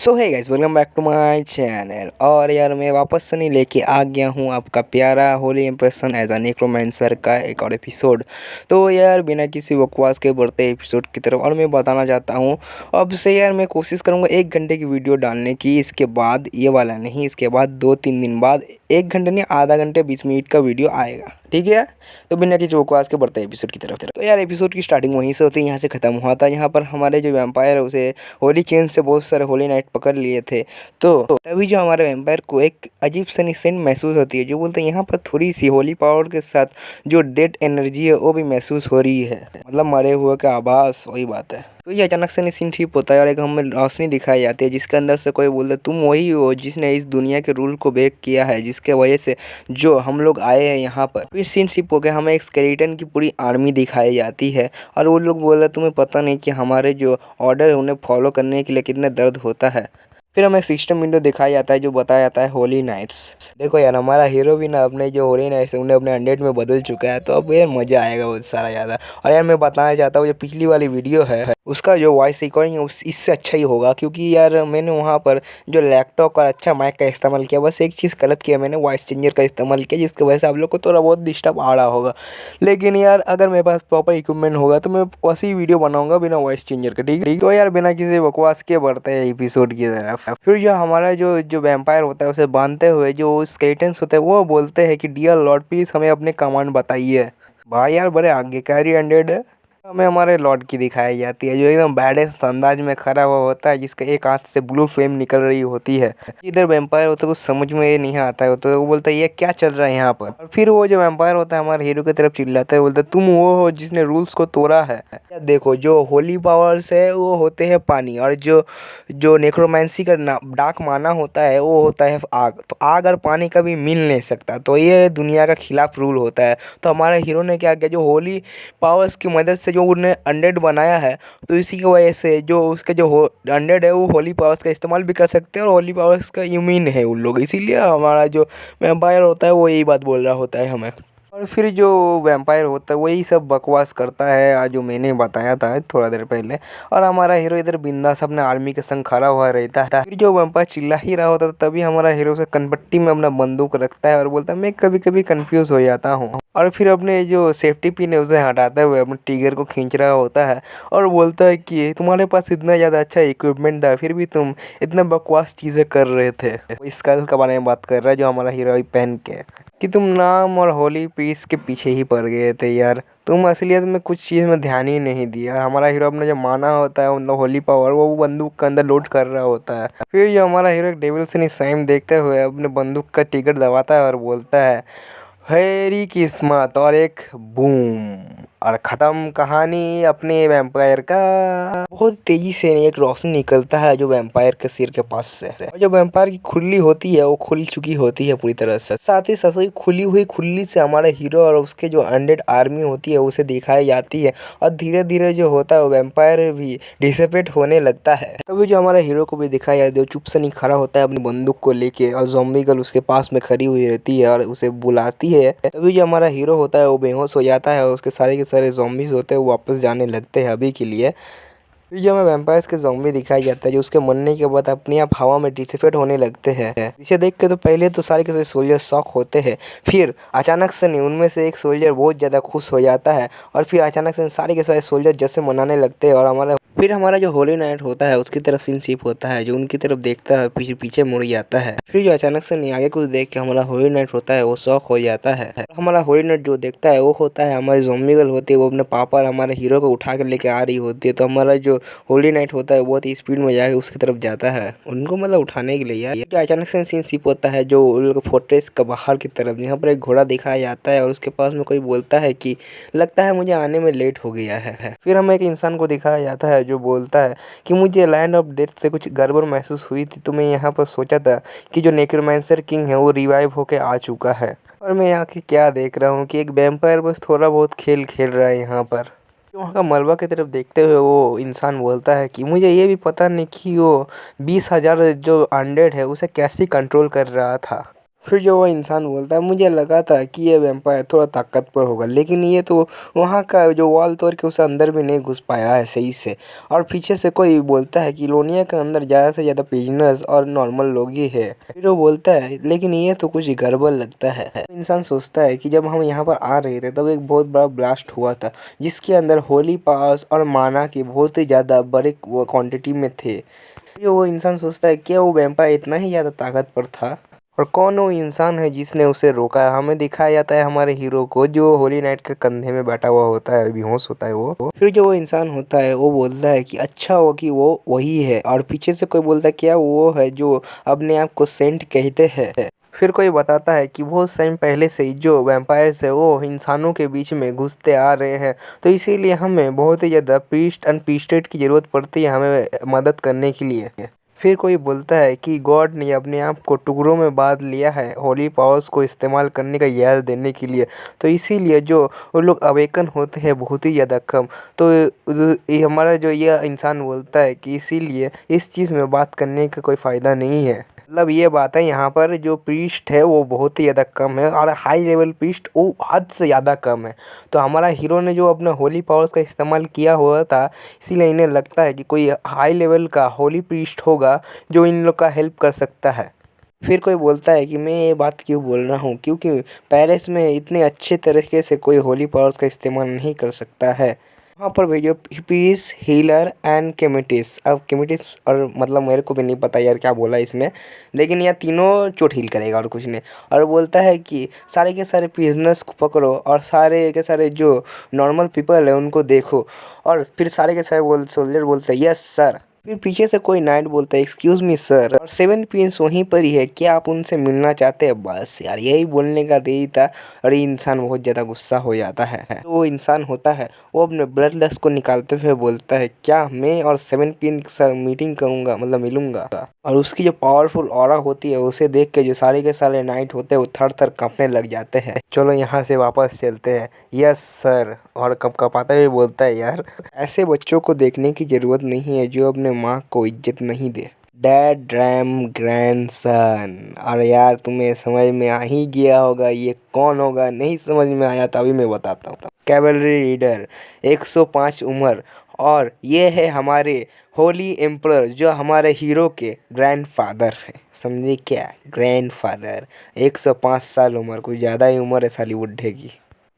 So hi guys, welcome back to my channel. और यार मैं वापस से नहीं लेके आ गया हूँ आपका प्यारा Holi impression as a necromancer का एक और एपिसोड। तो यार बिना किसी बकवास के बढ़ते एपिसोड की तरफ और मैं बताना चाहता हूँ अब से यार मैं कोशिश करूँगा 1 घंटे की वीडियो डालने की। इसके बाद ये वाला नहीं, इसके बाद 2-3 दिन बाद 1 घंटे नहीं, आधा घंटे 20 मिनट का वीडियो आएगा, ठीक है। तो बिना किसी बकवास के बढ़ते एपिसोड की तरफ। तो यार एपिसोड की स्टार्टिंग वहीं से होती है, यहाँ से ख़त्म हुआ था। यहाँ पर हमारे जो वैम्पायर है उसे होली चेन से बहुत सारे होली नाइट पकड़ लिए थे। तो तभी जो हमारे वैम्पायर को एक अजीब सा सेंट महसूस होती है, जो बोलते हैं यहाँ पर थोड़ी सी होली पावर के साथ जो डेड एनर्जी है वो भी महसूस हो रही है, मतलब मरे हुए का आभास, वही बात है। तो ये अचानक से सीन ठीक होता है और एक हमें रोशनी दिखाई जाती है जिसके अंदर से कोई बोलता है तुम वही हो जिसने इस दुनिया के रूल को ब्रेक किया है, जिसके वजह से जो हम लोग आए हैं यहाँ पर। फिर सीन शिप होकर हमें एक स्केलेटन की पूरी आर्मी दिखाई जाती है और वो लोग बोल रहे तुम्हें पता नहीं कि हमारे जो ऑर्डर है उन्हें फॉलो करने के लिए कितना दर्द होता है। फिर हमें सिस्टम विंडो दिखाया जाता है जो बताया जाता है होली नाइट्स। देखो यार हमारा हीरो भी ना अपने जो होली नाइट्स उन्हें अपने 100 में बदल चुका है, तो अब यार मज़ा आएगा बहुत सारा ज़्यादा। और यार मैं बताना चाहता हूँ जो पिछली वाली वीडियो है उसका जो वॉइस रिकॉर्डिंग है इससे अच्छा ही होगा, क्योंकि यार मैंने वहाँ पर जो लैपटॉप और अच्छा माइक का इस्तेमाल किया, बस एक चीज़ गलत किया, मैंने वॉइस चेंजर का इस्तेमाल किया जिसकी वजह से आप लोग को थोड़ा बहुत डिस्टर्ब आ रहा होगा। लेकिन यार अगर मेरे पास प्रॉपर इक्विपमेंट होगा तो मैं वैसी वीडियो बनाऊंगा बिना वॉइस चेंजर के, ठीक है। तो यार बिना किसी बकवास के बढ़ते हैं एपिसोड की तरफ। फिर जो हमारा जो जो वैम्पायर होता है उसे बांधते हुए जो स्केलेटन्स होते हैं वो बोलते हैं कि डियर लॉर्ड प्लीज हमें अपने कमांड बताइए। भाई यार बड़े आगे कैरी 100 है। हमें हमारे लॉर्ड की दिखाई जाती है जो एकदम बैडेस्ट अंदाज में खड़ा हुआ होता है, जिसके एक हाथ से ब्लू फ्लेम निकल रही होती है। इधर वैम्पायर होता है कुछ समझ में नहीं आता है, तो वो बोलता है ये क्या चल रहा है यहाँ पर। और फिर वो जो वैम्पायर होता है हमारे हीरो की तरफ चिल्लाता है, बोलता है तुम वो हो जिसने रूल्स को तोड़ा है। देखो जो होली पावर्स है वो होते हैं पानी, और जो जो नेक्रोमेंसी का डार्क माना होता है वो होता है आग। तो आग और पानी कभी मिल नहीं सकता, तो ये दुनिया का खिलाफ रूल होता है। तो हमारे हीरो ने क्या किया, जो होली पावर्स की मदद से जो उन्हें 100 बनाया है, तो इसी की वजह से जो उसके जो 100 है वो होली पावर्स का इस्तेमाल भी कर सकते हैं और होली पावर्स का इम्यून है उन लोग, इसीलिए हमारा जो वैम्पायर होता है वो यही बात बोल रहा होता है हमें। और फिर जो वैम्पायर होता है वही सब बकवास करता है आज जो मैंने बताया था थोड़ा देर पहले। और हमारा हीरो इधर बिंदास अपने आर्मी के संग खड़ा हुआ रहता है। फिर जो वैम्पायर चिल्ला ही रहा होता है तभी हमारा हीरो से कनपट्टी में अपना बंदूक रखता है और बोलता है मैं कभी कभी कंफ्यूज हो जाता हूँ। और फिर अपने जो सेफ्टी पिन है उसे हटाते हुए अपने टिगर को खींच रहा होता है और बोलता है कि तुम्हारे पास इतना ज़्यादा अच्छा इक्विपमेंट था फिर भी तुम इतना बकवास चीज़ें कर रहे थे। इस स्कल के बारे में बात कर रहा है जो हमारा हीरो पहन के, कि तुम नाम और होली पीस के पीछे ही पड़ गए थे यार, तुम असलियत में कुछ चीज़ में ध्यान ही नहीं दिया। हमारा हीरो अपने जो माना होता है मतलब होली पावर वो बंदूक के अंदर लोड कर रहा होता है। फिर जो हमारा हीरो एक डेविल से साइन देखते हुए अपने बंदूक का टिकट दबाता है और बोलता है हेरी किस्मत, और एक बूम और ख़त्म कहानी अपने वैम्पायर का। बहुत तेजी से एक रोशनी निकलता है जो वैम्पायर के सिर के पास से, और जो वैम्पायर की खुली होती है वो खुल चुकी होती है पूरी तरह से। साथ ही साथ खुली हुई खुली से हमारे हीरो और उसके जो 100 आर्मी होती है उसे दिखाई जाती है, और धीरे धीरे जो होता है वो वैम्पायर भी डिसिपेट होने लगता है। तभी जो हमारे हीरो को भी दिखाया जाता है चुप से नहीं खड़ा होता है अपनी बंदूक को लेके, और ज़ॉम्बी गर्ल उसके पास में खड़ी हुई रहती है और उसे बुलाती है। तभी जो हमारा हीरो होता है वो बेहोश हो जाता है और उसके सारे के सारे ज़ॉम्बीज होते हैं वो वापस जाने लगते हैं अभी के लिए। फिर जो हमें वैम्पायर्स के ज़ॉम्बी दिखाई जाता है जो उसके मरने के बाद अपने आप हवा में डिसिपेट होने लगते हैं। इसे देख के तो पहले तो सारे के सारे सोल्जर शॉक होते हैं, फिर अचानक से नहीं उनमें से एक सोल्जर बहुत ज़्यादा खुश हो जाता है और फिर अचानक से सारे के सारे सोल्जर जैसे मनाने लगते हैं। और फिर हमारा जो होली नाइट होता है उसकी तरफ सीन शिफ्ट होता है जो उनकी तरफ देखता है पीछे पीछे मुड़ जाता है। फिर जो अचानक से नहीं आगे कुछ देख के हमारा होली नाइट होता है वो शॉक हो जाता है। हमारा होली नाइट जो देखता है वो होता है हमारी ज़ॉम्बी गर्ल होती है, वो अपने पापा और हमारे हीरो को उठा कर लेके आ रही होती है। तो हमारा जो होली नाइट होता है बहुत ही स्पीड में जाके उसकी तरफ जाता है उनको मतलब उठाने के लिए। यार जो अचानक से सीन शिफ्ट होता है जो उन लोग फोर्ट्रेस का बाहर की तरफ, यहाँ पर एक घोड़ा दिखाया जाता है और उसके पास में कोई बोलता है कि लगता है मुझे आने में लेट हो गया है। फिर हमें एक इंसान को दिखाया जाता है जो बोलता है कि मुझे लैंड ऑफ डेथ से कुछ गड़बड़ महसूस हुई थी, तो मैं यहाँ पर सोचा था कि जो नेक्रोमैंसर किंग है वो रिवाइव होके आ चुका है। और मैं यहाँ के क्या देख रहा हूँ कि एक वैम्पायर बस थोड़ा बहुत खेल खेल रहा है यहाँ पर। वहाँ का मलबा की तरफ देखते हुए वो इंसान बोलता है कि मुझे ये भी पता नहीं कि वो 20,000 जो 100 है उसे कैसे कंट्रोल कर रहा था। फिर जो वो इंसान बोलता है, मुझे लगा था कि ये वैम्पायर थोड़ा ताकतवर होगा, लेकिन ये तो वहाँ का जो वॉल तोड़ के उसे अंदर भी नहीं घुस पाया है सही से। और पीछे से कोई बोलता है कि लोनिया के अंदर ज़्यादा से ज़्यादा बिजनेस और नॉर्मल लोग ही है। फिर वो बोलता है, लेकिन ये तो कुछ गड़बड़ लगता है। इंसान सोचता है कि जब हम यहाँ पर आ रहे थे तब एक बहुत बड़ा ब्लास्ट हुआ था, जिसके अंदर होली पावर्स और माना की बहुत ही ज़्यादा बड़े क्वांटिटी में थे। जो वो इंसान सोचता है, क्या वो वैम्पायर इतना ही ज़्यादा ताकतवर था? और कौन वो इंसान है जिसने उसे रोका? हमें दिखाया जाता है हमारे हीरो को, जो होली नाइट के कंधे में बैठा हुआ होता है, बेहोश होता है वो। फिर जो वो इंसान होता है वो बोलता है कि अच्छा हो कि वो वही है, और पीछे से कोई बोलता है क्या वो है जो अपने आप को सेंट कहते हैं। फिर कोई बताता है कि बहुत टाइम पहले से ही जो वैम्पायर्स है वो इंसानों के बीच में घुसते आ रहे हैं, तो इसीलिए हमें बहुत ही ज़्यादा प्रीस्ट एंड प्रीस्टेड की ज़रूरत पड़ती है हमें मदद करने के लिए। फिर कोई बोलता है कि गॉड ने अपने आप को टुकड़ों में बांध लिया है होली पावर्स को इस्तेमाल करने का याद देने के लिए, तो इसीलिए जो वो लोग अवेकन होते हैं बहुत ही ज़्यादा कम। तो ये हमारा जो यह इंसान बोलता है कि इसीलिए इस चीज़ में बात करने का कोई फ़ायदा नहीं है। मतलब ये बात है, यहाँ पर जो प्रीस्ट है वो बहुत ही ज़्यादा कम है, और हाई लेवल प्रीस्ट वो हद से ज़्यादा कम है। तो हमारा हीरो ने जो अपना होली पावर्स का इस्तेमाल किया हुआ था, इसीलिए इन्हें लगता है कि कोई हाई लेवल का होली प्रीस्ट होगा जो इन लोग का हेल्प कर सकता है। फिर कोई बोलता है कि मैं ये बात क्यों बोल रहा हूँ, क्योंकि पेरिस में इतने अच्छे तरीके से कोई होली पावर्स का इस्तेमाल नहीं कर सकता है। वहाँ पर भी जो पीस हीलर एंड केमिटिस, अब केमिटिस और मतलब मेरे को भी नहीं पता यार क्या बोला इसने, लेकिन यह तीनों चोट हील करेगा और कुछ नहीं। और बोलता है कि सारे के सारे प्रिजनर्स को पकड़ो और सारे के सारे जो नॉर्मल पीपल है उनको देखो। और फिर सारे के सारे सोल्जर बोलते हैं यस सर। फिर पीछे से कोई नाइट बोलता है एक्सक्यूज मी सर, और सेवन प्रिंस वहीं पर ही है, क्या आप उनसे मिलना चाहते हैं? बस यार यही बोलने का देरी था, और ये इंसान बहुत ज़्यादा गुस्सा हो जाता है। तो वो इंसान होता है वो अपने ब्लड लस्ट को निकालते हुए बोलता है, क्या मैं और सेवन पिन के साथ मीटिंग करूंगा, मतलब मिलूंगा? और उसकी जो पावरफुल ऑरा होती है उसे देख के जो सारे के सारे नाइट होते हैं वो थर थर कांपने लग जाते हैं। चलो यहाँ से वापस चलते हैं। Yes sir. और कब कपाता हुए बोलता है, यार ऐसे बच्चों को देखने की जरूरत नहीं है जो अपने माँ को इज्जत नहीं दे। Dad dram grandson. और यार तुम्हें समझ में आ ही गया होगा ये कौन होगा, नहीं समझ में आया तो अभी मैं बताता हूँ। कैवलरी रीडर, 105 उम्र, और ये है हमारे होली एम्परर जो हमारे हीरो के ग्रैंडफादर है। समझे क्या? ग्रैंडफादर। 105 साल उम्र, कुछ ज़्यादा ही उम्र है साली बुड्ढे की।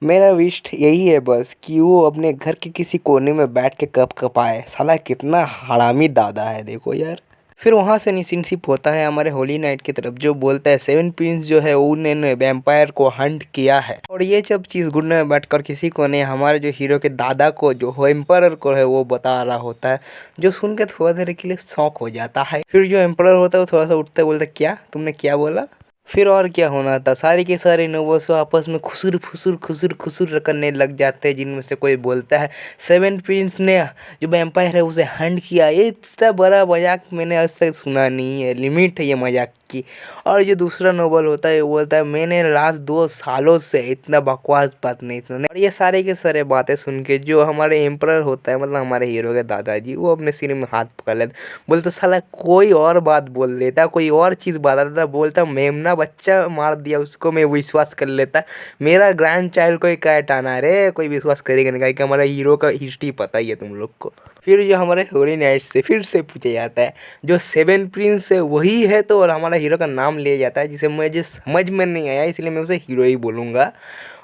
मेरा विश यही है बस कि वो अपने घर के किसी कोने में बैठ के कप कपाए। साला कितना हरामी दादा है देखो यार। फिर वहाँ से निसिनशिप होता है हमारे होली नाइट की तरफ, जो बोलता है सेवन प्रिंस जो है उन्होंने वैम्पायर को हंट किया है। और ये जब चीज़ गुड में बैठकर किसी को ने हमारे जो हीरो के दादा को जो एम्पायर को है वो बता रहा होता है, जो सुन के थोड़ा देर के लिए शौक हो जाता है। फिर जो एम्पायर होता है वो थोड़ा सा उठते बोलता है, क्या तुमने क्या बोला? फिर और क्या होना था, सारे के सारे नोबल्स आपस में खुसुर फुसुर खुसुर खुसुर करने लग जाते हैं, जिनमें से कोई बोलता है सेवन प्रिंस ने जो वैम्पायर है उसे हंट किया। ये इतना बड़ा मजाक मैंने आज तक सुना नहीं है, लिमिट है ये मजाक की। और जो दूसरा नोबल होता है वो बोलता है मैंने लास्ट 2 सालों से इतना बकवास बात नहीं सुनी। और ये सारे के सारे बातें सुन के जो हमारे एम्परर होता है, मतलब हमारे हीरो के दादाजी, वो अपने सिर में हाथ पकड़ लेते, बोलते साला कोई और बात बोल देता, कोई और चीज़ बता देता, बोलता मेमना बच्चा मार दिया उसको मैं विश्वास कर लेता, मेरा ग्रैंड चाइल्ड कोई कैट आना रे, कोई विश्वास करेगा नहीं, कि हमारा हीरो का हिस्ट्री पता ही है तुम लोग को। फिर जो हमारे होली नाइट से फिर से पूछा जाता है जो सेवन प्रिंस है वही है तो, और हमारा हीरो का नाम लिया जाता है, जिसे मुझे समझ में नहीं आया इसलिए मैं उसे हीरो ही बोलूँगा।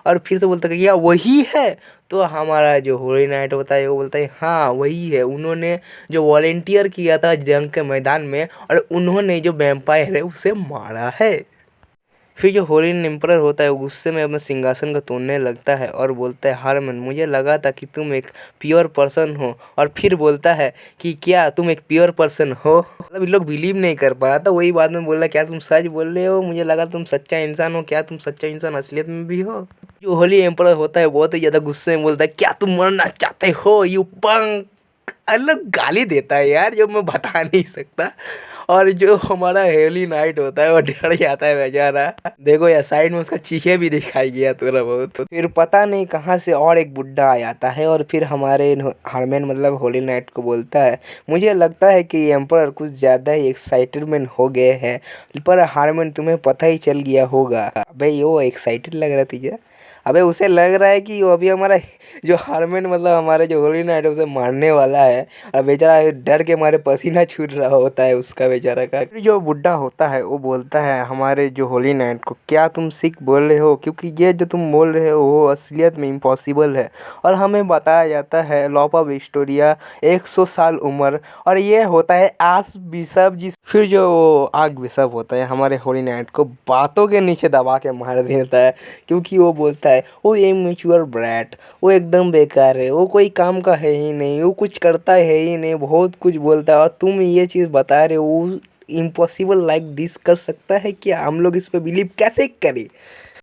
और फिर से बोलता है कि क्या वही है? तो हमारा जो होली नाइट होता है वो बोलता है हाँ वही है, उन्होंने जो वॉलेंटियर किया था जंग के मैदान में, और उन्होंने जो वैम्पायर है उसे मारा है। फिर जो होलिन एम्परर होता है वो गुस्से में अपने सिंहासन को तोड़ने लगता है और बोलता है हारमन मुझे लगा था कि तुम एक प्योर पर्सन हो। और फिर बोलता है कि क्या तुम एक प्योर पर्सन हो? मतलब ये लोग बिलीव नहीं कर पा रहा था, वही बाद में बोल रहा क्या तुम सच बोल रहे हो, मुझे लगा तुम सच्चा इंसान हो, क्या तुम सच्चा इंसान असलियत में भी हो? जो होली एम्परर होता है बहुत ही ज़्यादा गुस्से में बोलता है क्या तुम मरना चाहते हो यू पंक? अलग गाली देता है यार, जो मैं बता नहीं सकता। और जो हमारा होली नाइट होता है वो डर जाता है बेचारा। देखो यार साइड में उसका चीखे भी दिखाई गया थोड़ा बहुत। फिर पता नहीं कहाँ से और एक बुड्ढा आ जाता है और फिर हमारे हारमैन मतलब होली नाइट को बोलता है, मुझे लगता है कि एम्परर कुछ ज़्यादा ही एक्साइटेडमेंट हो गए हैं। पर हारमैन तुम्हें पता ही चल गया होगा। अबे वो एक्साइटेड लग रहा तुझे? अबे उसे लग रहा है कि वो अभी हमारा जो हारमैन मतलब हमारे जो होली नाइट है उसे मारने वाला है। और बेचारा डर के मारे पसीना छूट रहा होता है उसका बेचारा का। फिर जो बुड्ढा होता है वो बोलता है हमारे जो होली नाइट को, क्या तुम सिख बोल रहे हो? क्योंकि ये जो तुम बोल रहे हो वो असलियत में इम्पॉसिबल है। और हमें बताया जाता है लॉप ऑफ विक्टोरिया 100 साल उम्र, और ये होता है आस बिशप जी। फिर जो आग बिशप होता है हमारे होली नाइट को बातों के नीचे दबा के मार देता है, क्योंकि वो बोलता है वो इमेच्योर ब्रैट, वो एकदम बेकार है, वो कोई काम का है ही नहीं, वो कुछ करता है ही नहीं, बहुत कुछ बोलता है। और तुम ये चीज़ बता रहे हो वो इम्पॉसिबल लाइक दिस कर सकता है क्या? हम लोग इस पे बिलीव कैसे करें?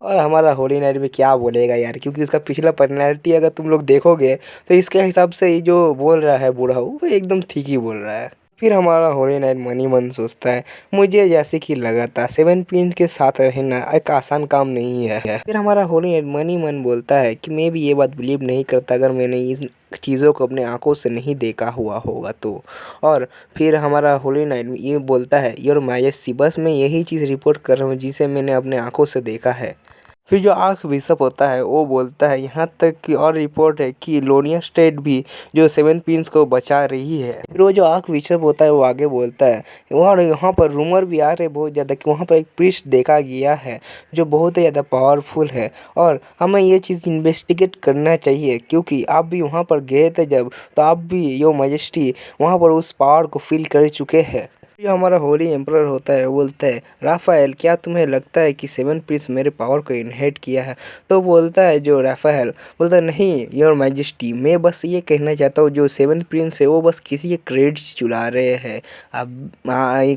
और हमारा होली नाइट भी क्या बोलेगा यार, क्योंकि इसका पिछला पर्सनैलिटी अगर तुम लोग देखोगे तो इसके हिसाब से ये जो बोल रहा है बूढ़ा वो एकदम ठीक ही बोल रहा है। फिर हमारा होली नाइट मनी मन सोचता है, मुझे जैसे कि लगा था 7 पिन के साथ रहना एक आसान काम नहीं है। फिर हमारा होली नाइट मनी मन बोलता है कि मैं भी ये बात बिलीव नहीं करता अगर मैंने इन चीज़ों को अपने आंखों से नहीं देखा हुआ होगा तो। और फिर हमारा होली नाइट ये बोलता है, योर मैजेस्टी, बस मैं यही चीज़ रिपोर्ट कर रहा हूँ जिसे मैंने अपने आंखों से देखा है। फिर जो आर्क बिशप होता है वो बोलता है, यहाँ तक कि और रिपोर्ट है कि लोनिया स्टेट भी जो 7 पिंस को बचा रही है। फिर वो जो आर्क बिशप होता है वो आगे बोलता है, और यहाँ पर रूमर भी आ रहे बहुत ज़्यादा कि वहाँ पर एक प्रीस्ट देखा गया है जो बहुत ही ज़्यादा पावरफुल है, और हमें ये चीज़ इन्वेस्टिगेट करना चाहिए, क्योंकि आप भी वहाँ पर गए थे जब, तो आप भी यो मैजेस्टी वहाँ पर उस पावर को फील कर चुके हैं। जो हमारा होली एम्परर होता है वो बोलता है, राफेल क्या तुम्हें लगता है कि 7 प्रिंस मेरे पावर को इनहेरिट किया है? तो बोलता है जो राफेल, बोलता है नहीं योर मैजेस्टी, मैं बस ये कहना चाहता हूँ जो 7 प्रिंस है वो बस किसी के क्रेडिट्स चुरा रहे हैं। अब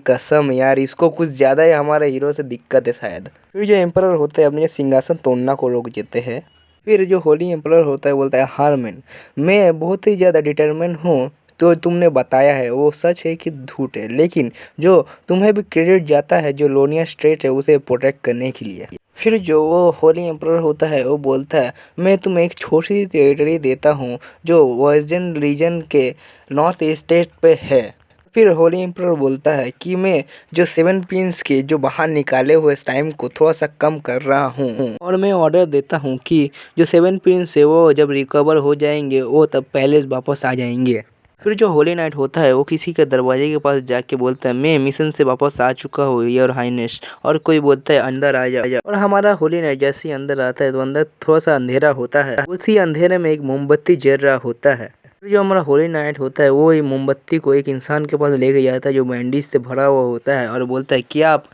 कसम यार, इसको कुछ ज़्यादा ही हमारे हीरो से दिक्कत है शायद। फिर जो एम्परर होते हैं अपने सिंहासन तोड़ना को रोक देते हैं। फिर जो होली एम्परर होता है बोलता है, हारमैन मैं बहुत ही ज़्यादा डिटरमिन हूँ, तो तुमने बताया है वो सच है कि झूठ है, लेकिन जो तुम्हें भी क्रेडिट जाता है जो लोनिया स्ट्रेट है उसे प्रोटेक्ट करने के लिए। फिर जो वो होली एम्परर होता है वो बोलता है, मैं तुम्हें एक छोटी सी टेरिटरी देता हूँ जो वर्जन रीजन के नॉर्थ स्टेट पे है। फिर होली एम्परर बोलता है कि मैं जो 7 पिंस के जो बाहर निकाले हुए टाइम को थोड़ा सा कम कर रहा हूँ, और मैं ऑर्डर देता हूँ कि जो 7 पिंस है वो जब रिकवर हो जाएंगे वो तब पहले वापस आ जाएंगे। फिर जो होली नाइट होता है वो किसी के दरवाजे के पास जाके बोलता है, मैं मिशन से वापस आ चुका हूँ योर हाइनेस। और कोई बोलता है अंदर आ जा। और हमारा होली नाइट जैसे ही अंदर आता है तो अंदर थोड़ा सा अंधेरा होता है, उसी अंधेरे में एक मोमबत्ती जल रहा होता है। फिर जो हमारा होली नाइट होता है वो ये मोमबत्ती को एक इंसान के पास लेके जाता है जो बैंडेज से भरा हुआ होता है, और बोलता है क्या आप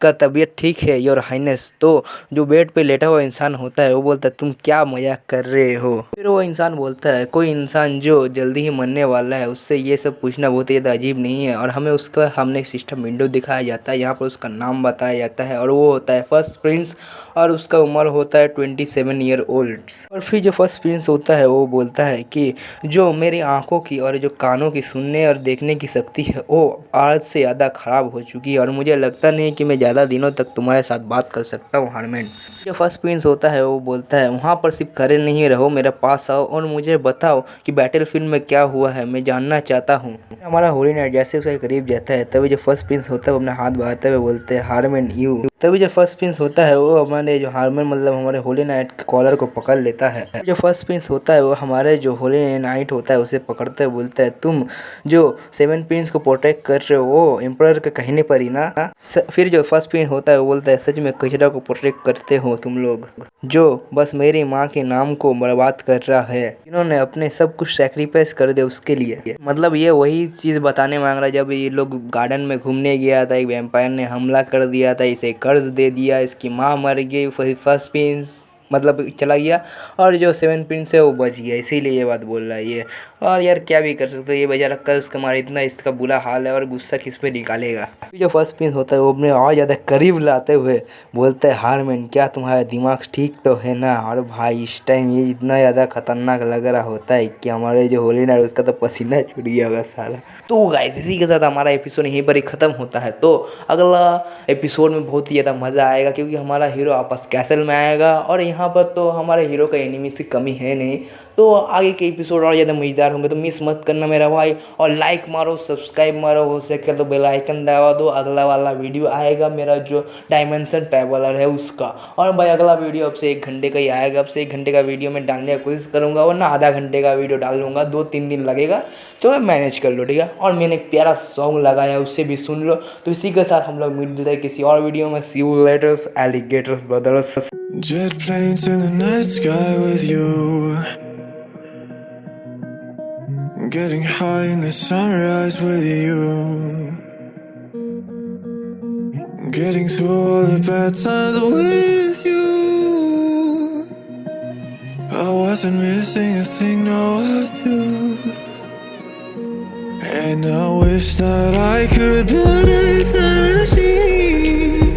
का तबीयत ठीक है योर हाइनेस? तो जो बेड पे लेटा हुआ इंसान होता है वो बोलता है, तुम क्या मजाक कर रहे हो? फिर वो इंसान बोलता है, कोई इंसान जो जल्दी ही मरने वाला है उससे ये सब पूछना बहुत ही ज़्यादा अजीब नहीं है। और हमें उसका हमने सिस्टम विंडो दिखाया जाता है, यहाँ पर उसका नाम बताया जाता है और वो होता है फर्स्ट प्रिंस, और उसका उम्र होता है 27 ईयर ओल्ड। और फिर जो फर्स्ट प्रिंस होता है वो बोलता है कि जो मेरी आंखों की और जो कानों की सुनने और देखने की शक्ति है वो आज से ज़्यादा ख़राब हो चुकी है, और मुझे लगता नहीं कि मैं ज़्यादा दिनों तक तुम्हारे साथ बात कर सकता हूँ हारमैन। जो फर्स्ट प्रिंस होता है वो बोलता है, वहाँ पर सिर्फ खड़े नहीं रहो, मेरे पास आओ और मुझे बताओ कि बैटलफील्ड में क्या हुआ है, मैं जानना चाहता हूँ। हमारा होली नाइट जैसे उसके करीब जाता है तभी जो फर्स्ट प्रिंस होता है वो अपना हाथ बढ़ाते हुए बोलते हैं, हारमैन यू। तभी जो फर्स्ट प्रिंस होता है वो हमारे जो हारमैन मतलब हमारे होली नाइट के कॉलर को पकड़ लेता है। जो फर्स्ट प्रिंस होता है वो हमारे जो होली नाइट होता है उसे पकड़ते हुए बोलता है, तुम जो 7 प्रिंस को प्रोटेक्ट कर रहे हो वो एम्परर के कहने पर ही ना? फिर जो फर्स्ट प्रिंस होता है वो बोलता है, सच में कचरा को प्रोटेक्ट करते हो तुम लोग, जो बस मेरी माँ के नाम को बर्बाद कर रहा है, इन्होंने अपने सब कुछ सेक्रीफाइस कर दे उसके लिए। मतलब ये वही चीज़ बताने मांग रहा है जब ये लोग गार्डन में घूमने गया था, एक वैम्पायर ने हमला कर दिया था, इसे कर्ज दे दिया, इसकी माँ मर गई। फर्स्ट प्रिंस मतलब चला गया और जो 7 प्रिंस है वो बच गया, इसीलिए ये बात बोल रहा है ये। और यार क्या भी कर सकते हो, ये बेचारा कर उसका मारा इतना इसका बुरा हाल है और गुस्सा किस पे निकालेगा। जो फर्स्ट प्रिंस होता है वो अपने और ज़्यादा करीब लाते हुए बोलता है हारमैन क्या तुम्हारा दिमाग ठीक तो है ना। और भाई इस टाइम ये इतना ज़्यादा खतरनाक लग रहा होता है कि हमारे जो होली नाइट उसका तो पसीना छूट गया होगा साला। तो गाइस इसी के साथ हमारा एपिसोड यहीं पर ही ख़त्म होता है। तो अगला एपिसोड में बहुत ही ज़्यादा मज़ा आएगा क्योंकि हमारा हीरो वापस कैसल में आएगा और यहाँ पर तो हमारे हीरो का एनिमी की कमी है नहीं। तो आगे के एपिसोड और ज़्यादा मज़ेदार होंगे, तो मिस मत करना मेरा भाई। और लाइक मारो, सब्सक्राइब मारो, हो सके तो बेल आइकन दबा दो। अगला वाला वीडियो आएगा मेरा जो डायमेंशन ट्रैवलर है उसका। और भाई अगला वीडियो अब से 1 घंटे का ही आएगा। अब से 1 घंटे का वीडियो मैं डालने की कोशिश करूँगा, वरना आधा घंटे का वीडियो डाल लूँगा, 2-3 दिन लगेगा। चलो मैनेज कर लो, ठीक है। और मैंने एक प्यारा सॉन्ग लगाया उससे भी सुन लो। तो इसी के साथ हम लोग मिलते हैं किसी और वीडियो में। See you letters alligators brothers. Jet planes in the night sky with you, getting high in the sunrise with you, getting through all the bad times with you. I wasn't missing a thing, now I do. And I wish that I could build a time machine,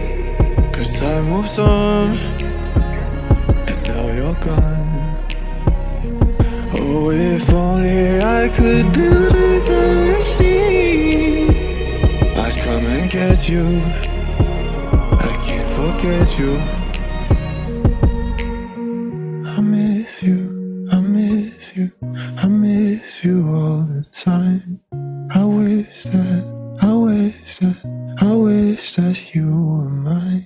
'cause time moves on and now you're gone. Oh, if only I could build a time machine, I'd come and get you. I can't forget you. I miss you, I miss you, I miss you all the time. I wish that you were mine.